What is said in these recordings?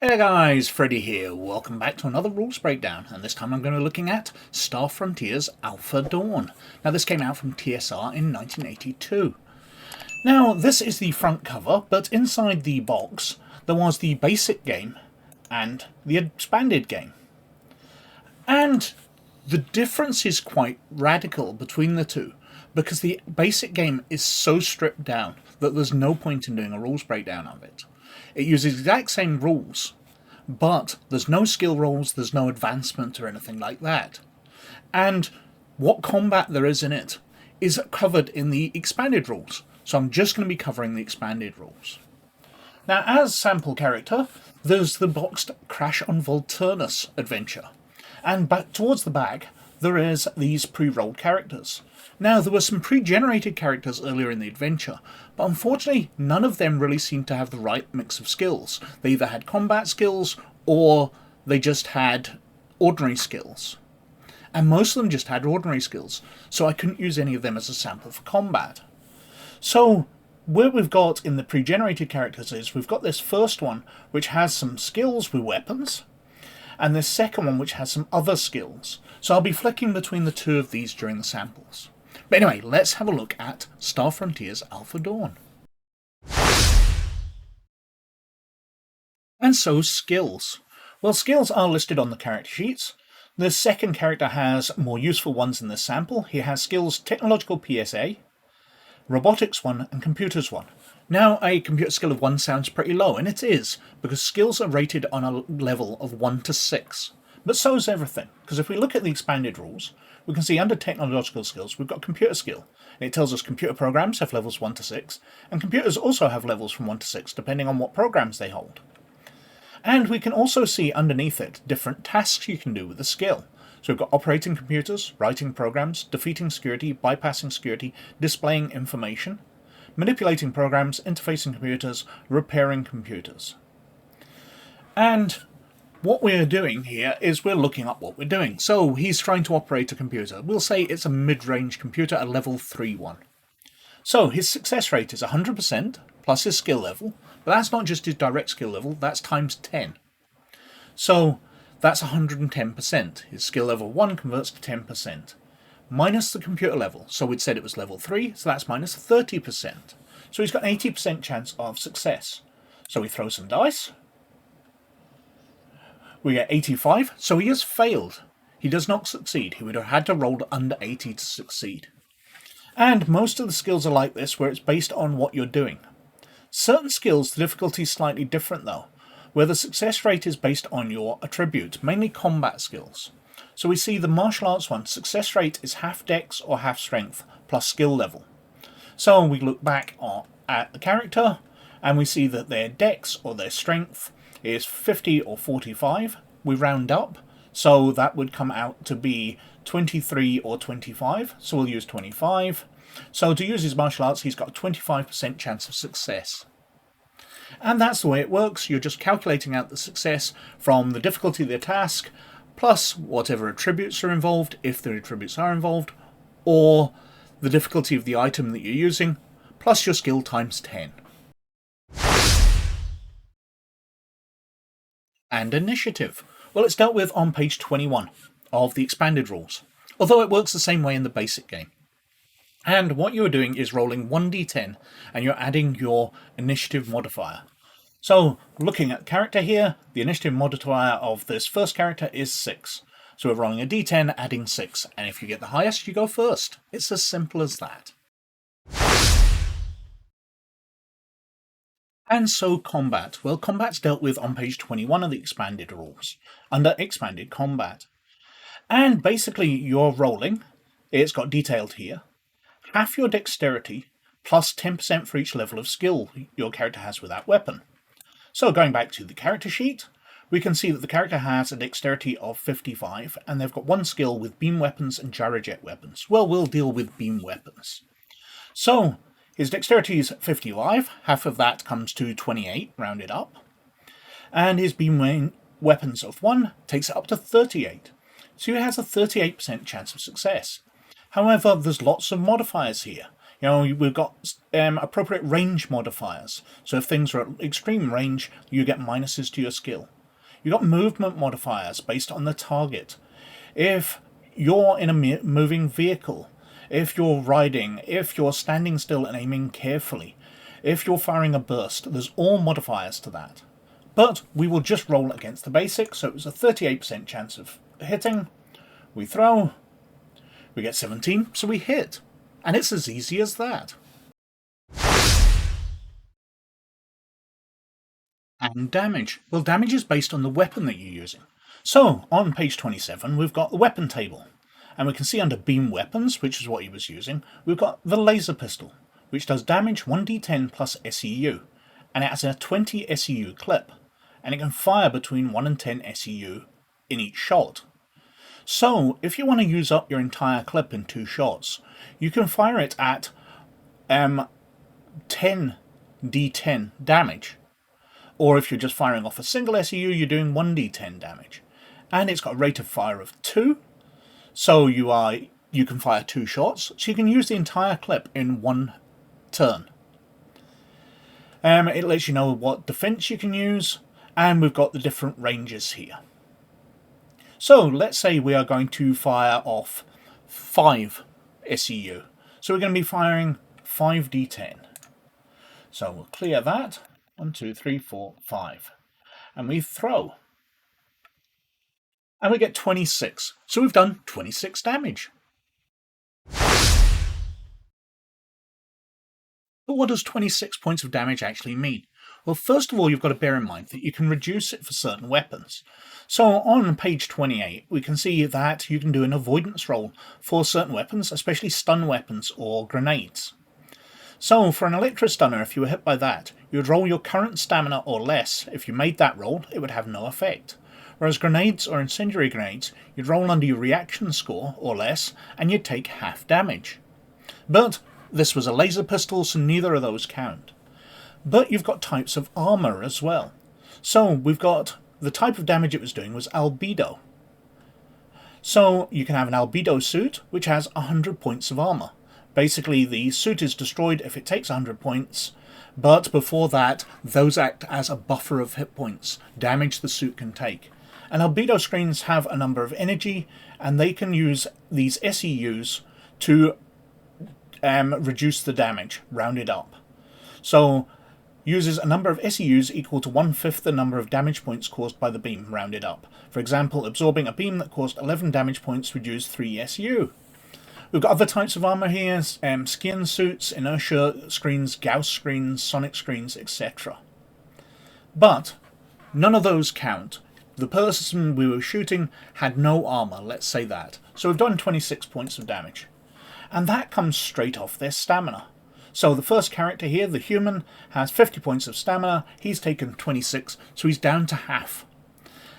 Hey guys, Freddy here. Welcome back to another rules breakdown, and this time I'm going to be looking at Star Frontier's Alpha Dawn. Now this came out from TSR in 1982. Now this is the front cover, but inside the box there was the basic game and the expanded game. And the difference is quite radical between the two, because the basic game is so stripped down that there's no point in doing a rules breakdown of it. It uses the exact same rules, but there's no skill rolls, there's no advancement or anything like that. And what combat there is in it is covered in the expanded rules, so I'm just going to be covering the expanded rules. Now, as sample character, there's the boxed Crash on Volturnus Adventure, and back towards the back there is these pre-rolled characters. Now, there were some pre-generated characters earlier in the adventure, but unfortunately none of them really seemed to have the right mix of skills. They either had combat skills or they just had ordinary skills. And most of them just had ordinary skills, so I couldn't use any of them as a sample for combat. So where we've got in the pre-generated characters is we've got this first one which has some skills with weapons, and this second one which has some other skills. So I'll be flicking between the two of these during the samples. But anyway, let's have a look at Star Frontier's Alpha Dawn. And so skills. Well, skills are listed on the character sheets. The second character has more useful ones in this sample. He has skills Technological PSA, Robotics 1 and Computers 1. Now, a computer skill of 1 sounds pretty low, and it is, because skills are rated on a level of 1 to 6. But so is everything, because if we look at the expanded rules, we can see under technological skills we've got computer skill, and it tells us computer programs have levels 1 to 6, and computers also have levels from 1 to 6 depending on what programs they hold. And we can also see underneath it different tasks you can do with the skill. So we've got operating computers, writing programs, defeating security, bypassing security, displaying information, manipulating programs, interfacing computers, repairing computers. And what we're doing here is we're looking up what we're doing. So he's trying to operate a computer. We'll say it's a mid-range computer, a level 3 one. So his success rate is 100% plus his skill level, but that's not just his direct skill level, that's times 10. So that's 110%. His skill level 1 converts to 10%. Minus the computer level, so we'd said it was level 3, so that's minus 30%. So he's got an 80% chance of success. So we throw some dice. We get 85, so he has failed. He does not succeed. He would have had to roll under 80 to succeed. And most of the skills are like this, where it's based on what you're doing. Certain skills, the difficulty is slightly different though, where the success rate is based on your attribute, mainly combat skills. So we see the martial arts one, success rate is half dex or half strength, plus skill level. So we look back at the character, and we see that their dex or their strength is 50 or 45. We round up, so that would come out to be 23 or 25, so we'll use 25. So to use his martial arts, he's got a 25% chance of success. And that's the way it works. You're just calculating out the success from the difficulty of the task, plus whatever attributes are involved, if the attributes are involved, or the difficulty of the item that you're using, plus your skill times 10. And initiative. Well, it's dealt with on page 21 of the expanded rules, although it works the same way in the basic game. And what you're doing is rolling 1d10 and you're adding your initiative modifier. So looking at character here, the initiative modifier of this first character is 6. So we're rolling a d10, adding 6, and if you get the highest, you go first. It's as simple as that. And so combat. Well, combat's dealt with on page 21 of the expanded rules, under expanded combat. And basically you're rolling, it's got detailed here, half your dexterity plus 10% for each level of skill your character has with that weapon. So going back to the character sheet, we can see that the character has a dexterity of 55, and they've got one skill with beam weapons and gyrojet weapons. Well, we'll deal with beam weapons. So his dexterity is 55, half of that comes to 28, rounded up. And his beam weapons of 1 takes it up to 38. So he has a 38% chance of success. However, there's lots of modifiers here. You know, we've got appropriate range modifiers. So if things are at extreme range, you get minuses to your skill. You've got movement modifiers based on the target. If you're in a moving vehicle, if you're riding, if you're standing still and aiming carefully, if you're firing a burst, there's all modifiers to that. But we will just roll against the basic, so it was a 38% chance of hitting. We throw, we get 17, so we hit. And it's as easy as that. And damage. Well, damage is based on the weapon that you're using. So, on page 27, we've got the weapon table. And we can see under beam weapons, which is what he was using, we've got the laser pistol, which does damage 1d10 plus SEU. And it has a 20 SEU clip. And it can fire between 1 and 10 SEU in each shot. So, if you want to use up your entire clip in 2 shots, you can fire it at 10 d10 damage. Or if you're just firing off a single SEU, you're doing 1d10 damage. And it's got a rate of fire of 2, so you can fire 2 shots, so you can use the entire clip in 1 turn. It lets you know what defense you can use, and we've got the different ranges here. So let's say we are going to fire off 5 SEU. So we're going to be firing 5d10. So we'll clear that. 1, 2, 3, 4, 5. And we throw. And we get 26. So we've done 26 damage. But what does 26 points of damage actually mean? Well, first of all, you've got to bear in mind that you can reduce it for certain weapons. So on page 28, we can see that you can do an avoidance roll for certain weapons, especially stun weapons or grenades. So for an electro-stunner, if you were hit by that, you would roll your current stamina or less. If you made that roll, it would have no effect. Whereas grenades or incendiary grenades, you'd roll under your reaction score or less, and you'd take half damage. But this was a laser pistol, so neither of those count. But you've got types of armour as well. So we've got the type of damage it was doing was albedo. So you can have an albedo suit, which has 100 points of armour. Basically, the suit is destroyed if it takes 100 points, but before that, those act as a buffer of hit points, damage the suit can take. And albedo screens have a number of energy, and they can use these SEUs to reduce the damage, rounded up. So, uses a number of SEUs equal to 1/5 the number of damage points caused by the beam, rounded up. For example, absorbing a beam that caused 11 damage points would use 3 SEU. We've got other types of armour here, skin suits, inertia screens, Gauss screens, sonic screens, etc. But none of those count. The person we were shooting had no armour, let's say that. So we've done 26 points of damage. And that comes straight off their stamina. So the first character here, the human, has 50 points of stamina. He's taken 26, so he's down to half.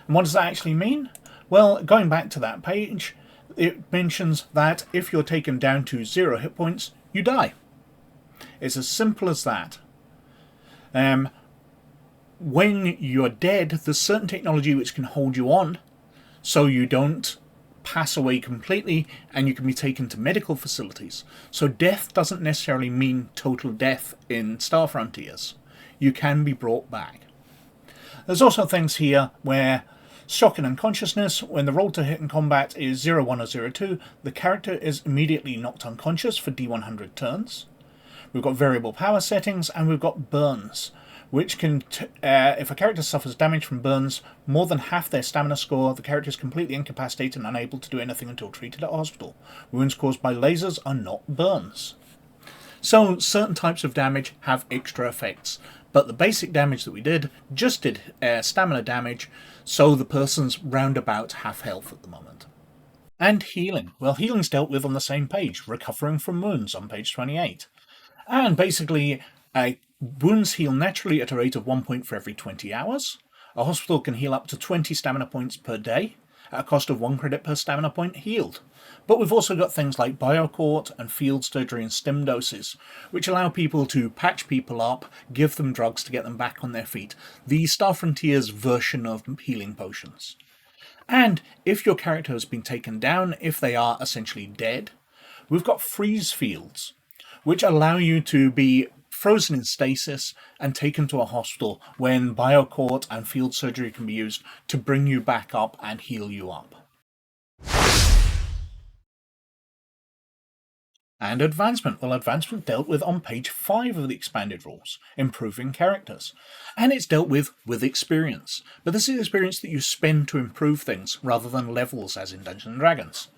And what does that actually mean? Well, going back to that page, it mentions that if you're taken down to 0 hit points, you die. It's as simple as that. When you're dead, there's certain technology which can hold you on, so you don't pass away completely, and you can be taken to medical facilities. So death doesn't necessarily mean total death in Star Frontiers. You can be brought back. There's also things here where shock and unconsciousness, when the roll to hit in combat is 0, 1 or 0, 2, the character is immediately knocked unconscious for D100 turns. We've got variable power settings, and we've got burns, which can, if a character suffers damage from burns more than half their stamina score, the character is completely incapacitated and unable to do anything until treated at hospital. Wounds caused by lasers are not burns. So certain types of damage have extra effects, but the basic damage that we did just did stamina damage, so the person's round about half health at the moment. And healing. Well, healing's dealt with on the same page, recovering from wounds on page 28. And basically, wounds heal naturally at a rate of 1 point for every 20 hours. A hospital can heal up to 20 stamina points per day, at a cost of 1 credit per stamina point healed. But we've also got things like BioCort and field surgery and stim doses, which allow people to patch people up, give them drugs to get them back on their feet. The Star Frontiers version of healing potions. And if your character has been taken down, if they are essentially dead, we've got freeze fields, which allow you to be frozen in stasis, and taken to a hospital when BioCort and field surgery can be used to bring you back up and heal you up. And advancement. Well, advancement dealt with on page 5 of the expanded rules, improving characters. And it's dealt with experience. But this is experience that you spend to improve things, rather than levels as in Dungeons & Dragons.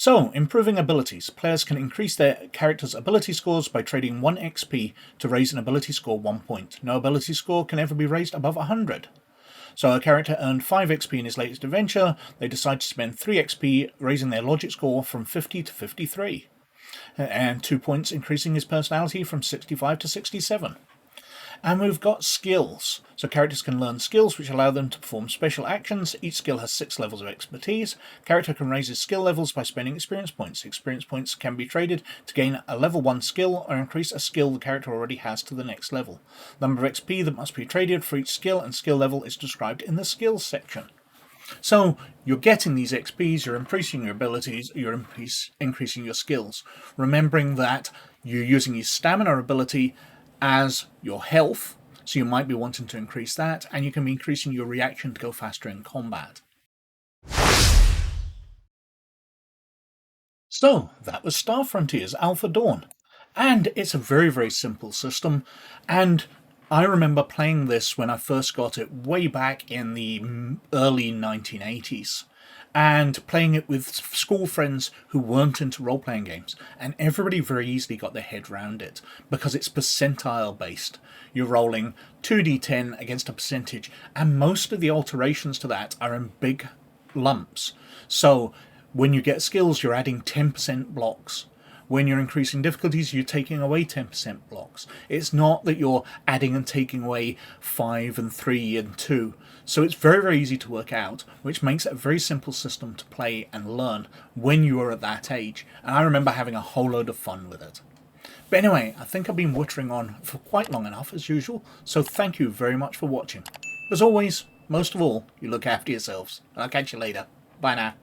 So, improving abilities. Players can increase their character's ability scores by trading 1 XP to raise an ability score 1 point. No ability score can ever be raised above 100. So a character earned 5 XP in his latest adventure. They decide to spend 3 XP, raising their logic score from 50 to 53. And 2 points increasing his personality from 65 to 67. And we've got skills. So characters can learn skills which allow them to perform special actions. Each skill has 6 levels of expertise. Character can raise his skill levels by spending experience points. Experience points can be traded to gain a level 1 skill or increase a skill the character already has to the next level. The number of XP that must be traded for each skill and skill level is described in the skills section. So you're getting these XPs, you're increasing your abilities, you're increasing your skills. Remembering that you're using your stamina ability as your health, so you might be wanting to increase that, and you can be increasing your reaction to go faster in combat. So that was Star Frontiers Alpha Dawn, and it's a very, very simple system, and I remember playing this when I first got it way back in the early 1980s, and playing it with school friends who weren't into role-playing games, and everybody very easily got their head around it, because it's percentile based. You're rolling 2d10 against a percentage, and most of the alterations to that are in big lumps. So when you get skills, you're adding 10% blocks. When you're increasing difficulties, you're taking away 10% blocks. It's not that you're adding and taking away 5 and 3 and 2. So it's very, very easy to work out, which makes it a very simple system to play and learn when you are at that age. And I remember having a whole load of fun with it. But anyway, I think I've been wittering on for quite long enough as usual, so thank you very much for watching. As always, most of all, you look after yourselves. I'll catch you later. Bye now.